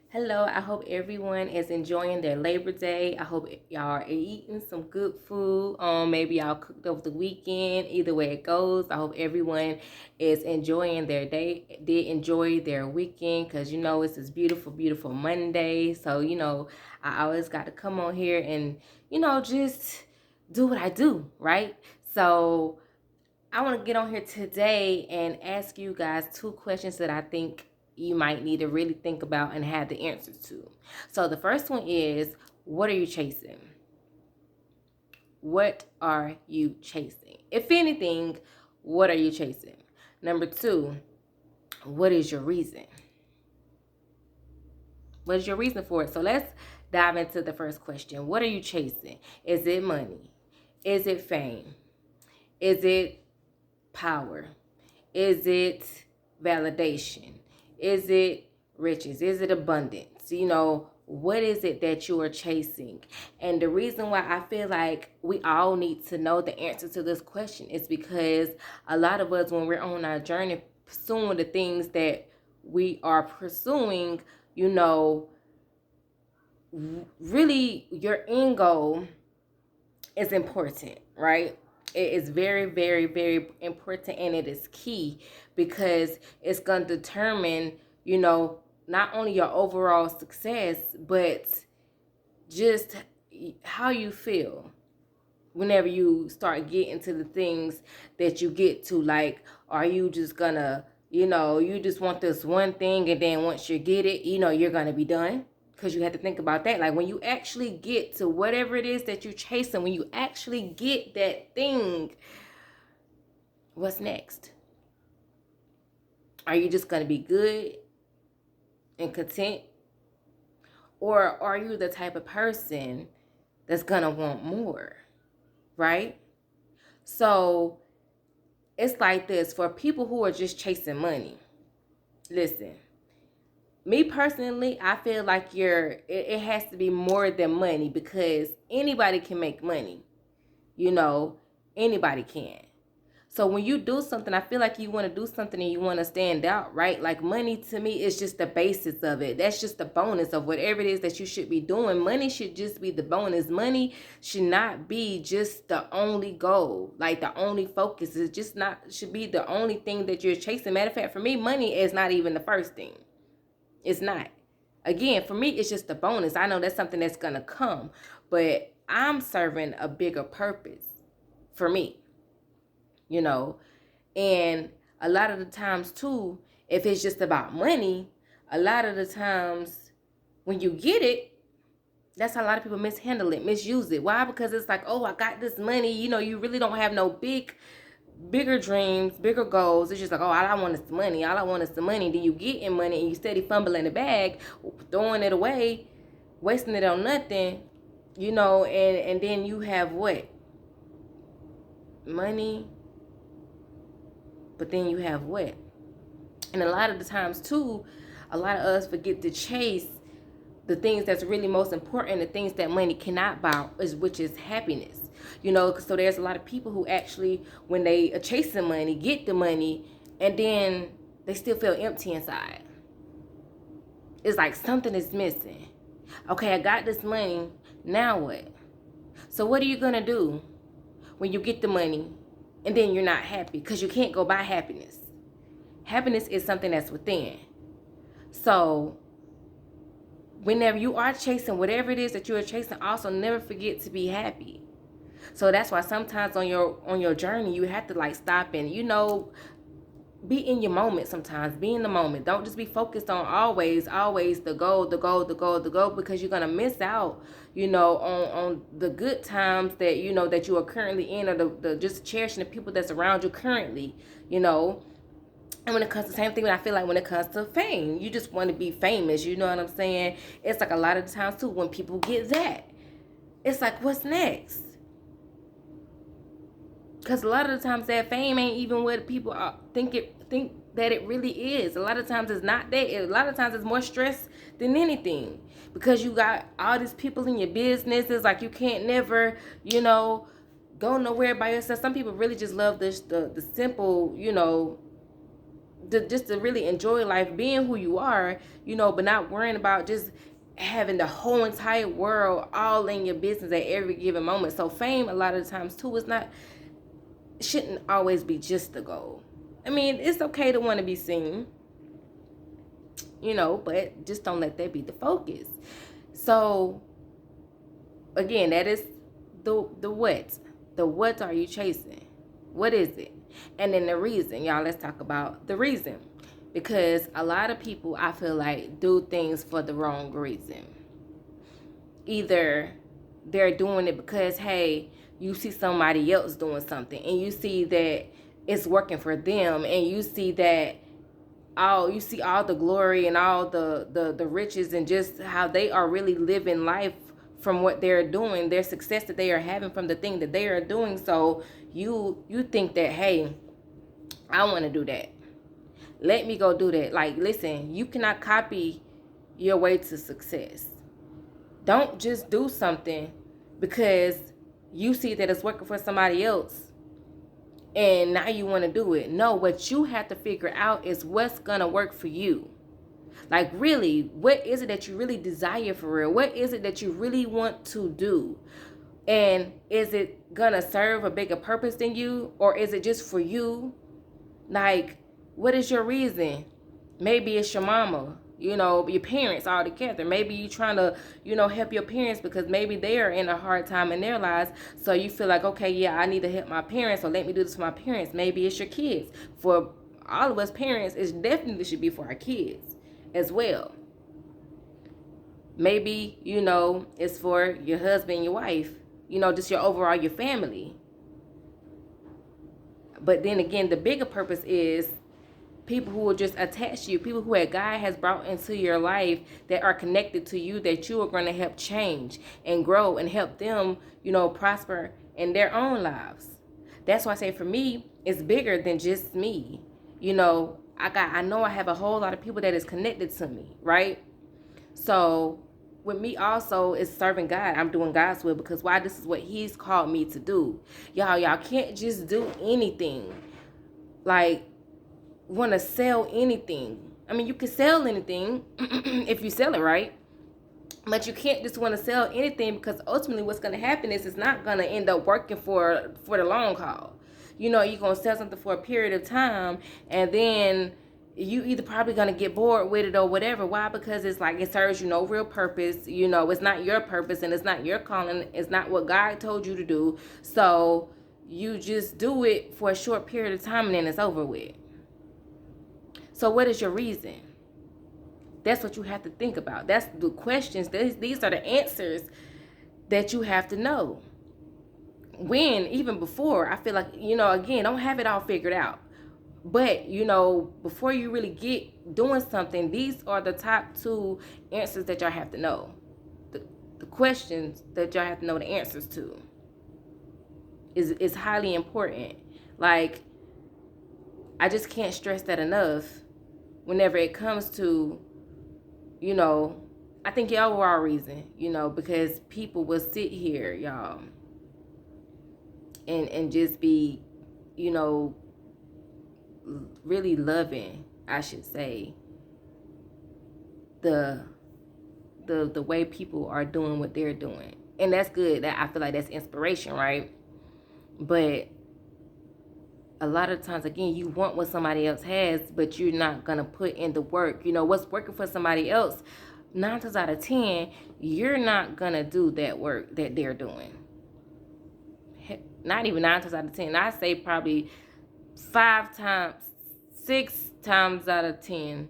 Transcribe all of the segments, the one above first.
Hello, I hope everyone is enjoying their Labor Day. I hope y'all are eating some good food. Maybe y'all cooked over the weekend. Either way it goes, I hope everyone is enjoying their day. Did enjoy their weekend because it's this beautiful, beautiful Monday. So I always got to come on here and just do what I do, right? So I want to get on here today and ask you guys two questions that I think you might need to really think about and have the answers to. So the first one is, what are you chasing? What are you chasing? If anything, what are you chasing? Number two, what is your reason? What is your reason for it? So let's dive into the first question. What are you chasing? Is it money? Is it fame? Is it power? Is it validation? Is it riches? Is it abundance? What is it that you are chasing? And the reason why I feel like we all need to know the answer to this question is because a lot of us, when we're on our journey pursuing the things that we are pursuing, really your end goal is important, right? It is very, very, very important, and it is key because it's going to determine, not only your overall success, but just how you feel whenever you start getting to the things that you get to. Like, are you just gonna, you just want this one thing, and then once you get it, you're gonna be done? Because you have to think about that. Like, when you actually get to whatever it is that you're chasing, when you actually get that thing, what's next? Are you just gonna be good and content? Or are you the type of person that's gonna want more, right? So it's like this for people who are just chasing money. Listen, me personally, I feel like it has to be more than money, because anybody can make money. You know, anybody can. So when you do something, I feel like you want to do something and you want to stand out, right? Like, money to me is just the basis of it. That's just the bonus of whatever it is that you should be doing. Money should just be the bonus. Money should not be just the only goal, like the only focus. It's just not should be the only thing that you're chasing. Matter of fact, for me, money is not even the first thing. It's not. Again, for me, it's just a bonus. I know that's something that's gonna come, but I'm serving a bigger purpose for me, you know. And a lot of the times too, if it's just about money, a lot of the times when you get it, that's how a lot of people mishandle it, misuse it. Why? Because it's like, oh, I got this money. You really don't have no bigger dreams, bigger goals. It's just like, oh, all I want is the money. All I want is the money. Then you get in money and you steady fumbling the bag, throwing it away, wasting it on nothing, and then you have what? Money, but then you have what? And a lot of the times too, a lot of us forget to chase the things that's really most important, the things that money cannot buy, which is happiness. So there's a lot of people who actually, when they are chasing money, get the money, and then they still feel empty inside. It's like something is missing. Okay, I got this money, now what? So what are you gonna do when you get the money and then you're not happy? Because you can't go buy happiness. Happiness is something that's within. So whenever you are chasing whatever it is that you are chasing, also never forget to be happy. So that's why sometimes on your journey, you have to like stop and be in your moment. Sometimes be in the moment. Don't just be focused on always the goal, because you're gonna miss out, on the good times that that you are currently in, or the just cherishing the people that's around you currently, And when it comes to the same thing, I feel like when it comes to fame, you just want to be famous. You know what I'm saying? It's like a lot of the times too, when people get that, it's like, what's next? Because a lot of the times that fame ain't even what people think that it really is. A lot of times it's not that. A lot of times it's more stress than anything, because you got all these people in your business. It's like you can't never, go nowhere by yourself. Some people really just love the simple, just to really enjoy life, being who you are, but not worrying about just having the whole entire world all in your business at every given moment. So fame, a lot of the times too, shouldn't always be just the goal. I mean, it's okay to want to be seen, but just don't let that be the focus. So again, that is the what. The what are you chasing? What is it? And then the reason, y'all, let's talk about the reason. Because a lot of people, I feel like, do things for the wrong reason. Either they're doing it because, hey, you see somebody else doing something and you see that it's working for them, and you see that you see all the glory and all the riches and just how they are really living life from what they're doing, their success that they are having from the thing that they are doing. So you think that, hey, I want to do that. Let me go do that. Like, listen, you cannot copy your way to success. Don't just do something because you see that it's working for somebody else and now you want to do it. No, what you have to figure out is what's going to work for you. Like, really, what is it that you really desire for real? What is it that you really want to do? And is it going to serve a bigger purpose than you? Or is it just for you? Like, what is your reason? Maybe it's your mama, your parents all together. Maybe you trying to, help your parents because maybe they are in a hard time in their lives. So you feel like, okay, yeah, I need to help my parents. So let me do this for my parents. Maybe it's your kids. For all of us parents, it definitely should be for our kids as well. Maybe, it's for your husband, your wife, just your family. But then again, the bigger purpose is people who will just attach to you, people who God has brought into your life that are connected to you, that you are going to help change and grow and help them, prosper in their own lives. That's why I say, for me, it's bigger than just me. I know I have a whole lot of people that is connected to me, right? So with me also is serving God. I'm doing God's will because why? This is what He's called me to do. Y'all can't just do anything. Like, want to sell anything. I mean, you can sell anything if you sell it right, but you can't just want to sell anything, because ultimately what's going to happen is it's not going to end up working for the long haul. You're going to sell something for a period of time, and then you either probably going to get bored with it or whatever. Why? Because it's like it serves you no real purpose. It's not your purpose and it's not your calling. It's not what God told you to do. So you just do it for a short period of time and then it's over with. So what is your reason? That's what you have to think about. That's the questions. These are the answers that you have to know. Even before, I feel like, again, don't have it all figured out. But, before you really get doing something, these are the top 2 answers that y'all have to know. The questions that y'all have to know the answers to is highly important. Like, I just can't stress that enough. Whenever it comes to, I think y'all were our reason, because people will sit here, y'all, and just be, really loving, I should say, the way people are doing what they're doing. And that's good. I feel like that's inspiration, right? But a lot of times, again, you want what somebody else has, but you're not going to put in the work. What's working for somebody else, 9 times out of 10, you're not going to do that work that they're doing. Not even 9 times out of 10. I say probably 6 times out of 10,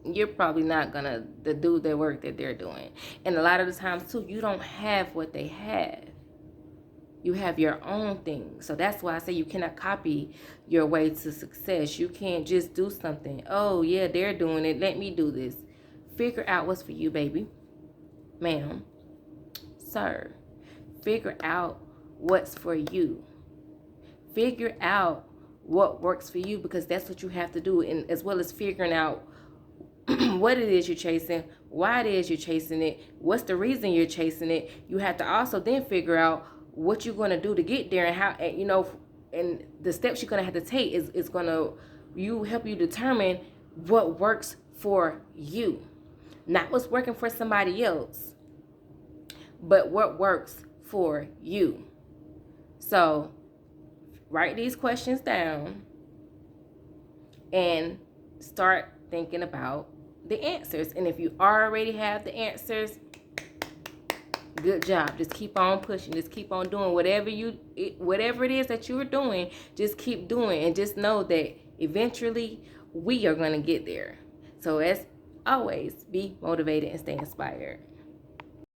you're probably not going to do the work that they're doing. And a lot of the times, too, you don't have what they have. You have your own thing. So that's why I say you cannot copy your way to success. You can't just do something. Oh, yeah, they're doing it. Let me do this. Figure out what's for you, baby. Ma'am. Sir. Figure out what's for you. Figure out what works for you, because that's what you have to do. And as well as figuring out what it is you're chasing, why it is you're chasing it, what's the reason you're chasing it. You have to also then figure out what you're going to do to get there, and how, and the steps you're going to have to take is going to help you determine what works for you. Not what's working for somebody else, but what works for you. So write these questions down and start thinking about the answers. And if you already have the answers, good job. Just keep on pushing. Just keep on doing whatever it is that you are doing. Just keep doing, and just know that eventually we are going to get there. So as always, be motivated and stay inspired.